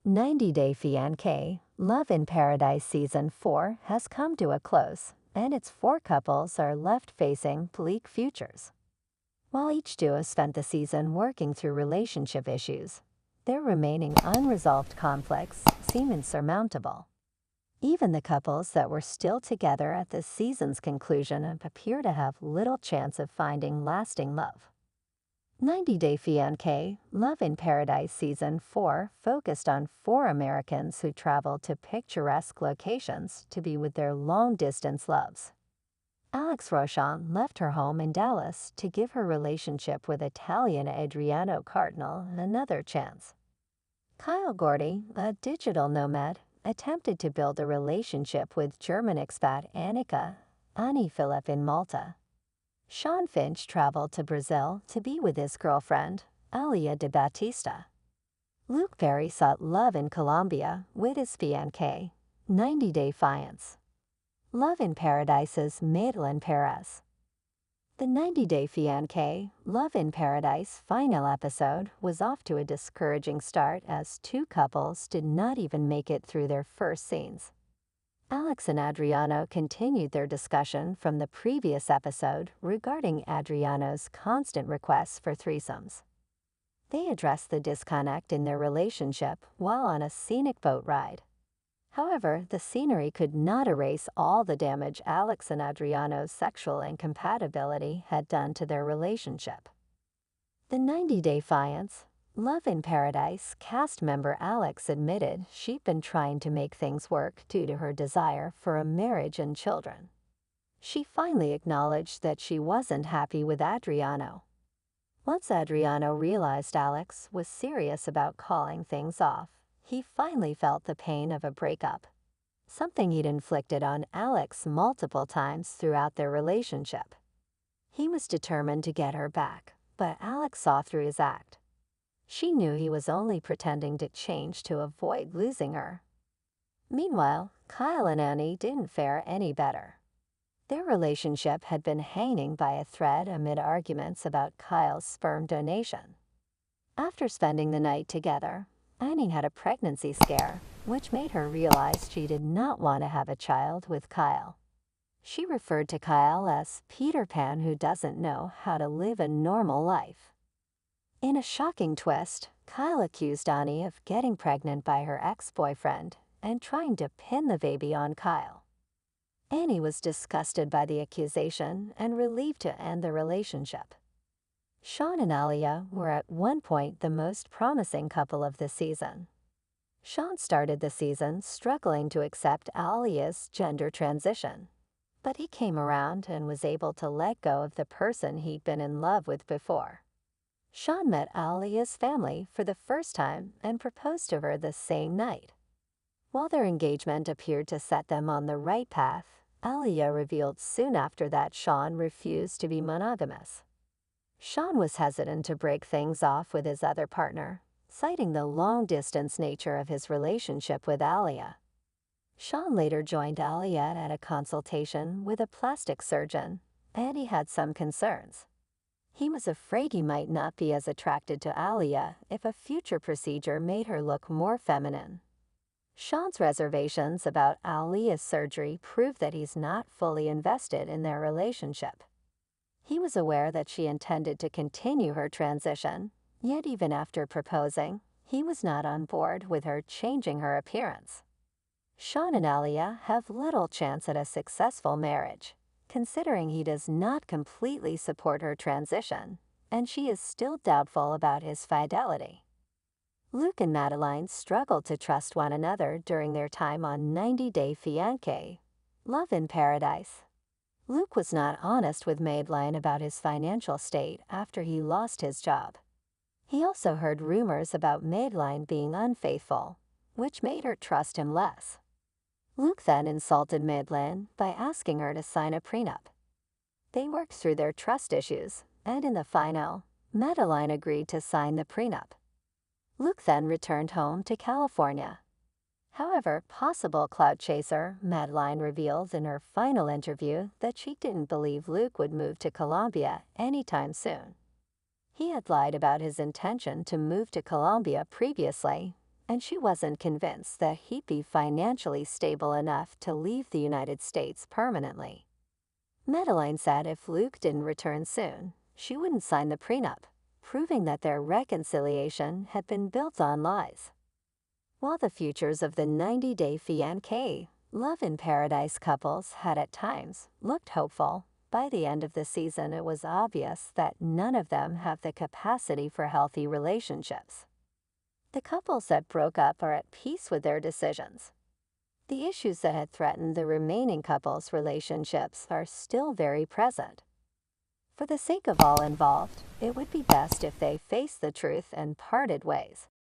90-Day Fiancé, Love in Paradise Season 4 has come to a close, and its four couples are left facing bleak futures. While each duo spent the season working through relationship issues, their remaining unresolved conflicts seem insurmountable. Even the couples that were still together at the season's conclusion appear to have little chance of finding lasting love. 90-Day Fiancé, Love in Paradise Season 4 focused on four Americans who traveled to picturesque locations to be with their long-distance loves. Alex Rochon left her home in Dallas to give her relationship with Italian Adriano Cardinal another chance. Kyle Gordy, a digital nomad, attempted to build a relationship with German expat Annika Annie Philip in Malta. Shawn Finch traveled to Brazil to be with his girlfriend, Alyia de Batista. Luke Perry sought love in Colombia with his fiancée, 90-Day Fiancé. Love in Paradise's Madeline Perez. The 90-Day Fiancé, Love in Paradise final episode was off to a discouraging start as two couples did not even make it through their first scenes. Alex and Adriano continued their discussion from the previous episode regarding Adriano's constant requests for threesomes. They addressed the disconnect in their relationship while on a scenic boat ride. However, the scenery could not erase all the damage Alex and Adriano's sexual incompatibility had done to their relationship. The 90-Day Fiancé, Love in Paradise cast member Alex admitted she'd been trying to make things work due to her desire for a marriage and children. She finally acknowledged that she wasn't happy with Adriano. Once Adriano realized Alex was serious about calling things off, he finally felt the pain of a breakup, something he'd inflicted on Alex multiple times throughout their relationship. He was determined to get her back, but Alex saw through his act. She knew he was only pretending to change to avoid losing her. Meanwhile, Kyle and Annie didn't fare any better. Their relationship had been hanging by a thread amid arguments about Kyle's sperm donation. After spending the night together, Annie had a pregnancy scare, which made her realize she did not want to have a child with Kyle. She referred to Kyle as Peter Pan who doesn't know how to live a normal life. In a shocking twist, Kyle accused Annie of getting pregnant by her ex-boyfriend and trying to pin the baby on Kyle. Annie was disgusted by the accusation and relieved to end the relationship. Shawn and Alyia were at one point the most promising couple of the season. Shawn started the season struggling to accept Alyia's gender transition, but he came around and was able to let go of the person he'd been in love with before. Shawn met Alyia's family for the first time and proposed to her the same night. While their engagement appeared to set them on the right path, Alyia revealed soon after that Shawn refused to be monogamous. Shawn was hesitant to break things off with his other partner, citing the long-distance nature of his relationship with Alyia. Shawn later joined Alyia at a consultation with a plastic surgeon, and he had some concerns. He was afraid he might not be as attracted to Alyia if a future procedure made her look more feminine. Shawn's reservations about Alyia's surgery prove that he's not fully invested in their relationship. He was aware that she intended to continue her transition, yet even after proposing, he was not on board with her changing her appearance. Shawn and Alyia have little chance at a successful marriage, considering he does not completely support her transition, and she is still doubtful about his fidelity. Luke and Madeline struggled to trust one another during their time on 90-Day Fiancé, Love in Paradise. Luke was not honest with Madeline about his financial state after he lost his job. He also heard rumors about Madeline being unfaithful, which made her trust him less. Luke then insulted Madeline by asking her to sign a prenup. They worked through their trust issues, and in the final, Madeline agreed to sign the prenup. Luke then returned home to California. However, possible clout chaser Madeline revealed in her final interview that she didn't believe Luke would move to Colombia anytime soon. He had lied about his intention to move to Colombia previously, and she wasn't convinced that he'd be financially stable enough to leave the United States permanently. Madeline said if Luke didn't return soon, she wouldn't sign the prenup, proving that their reconciliation had been built on lies. While the futures of the 90-day Fiancé, Love in Paradise couples had at times looked hopeful, by the end of the season it was obvious that none of them have the capacity for healthy relationships. The couples that broke up are at peace with their decisions. The issues that had threatened the remaining couples' relationships are still very present. For the sake of all involved, it would be best if they faced the truth and parted ways.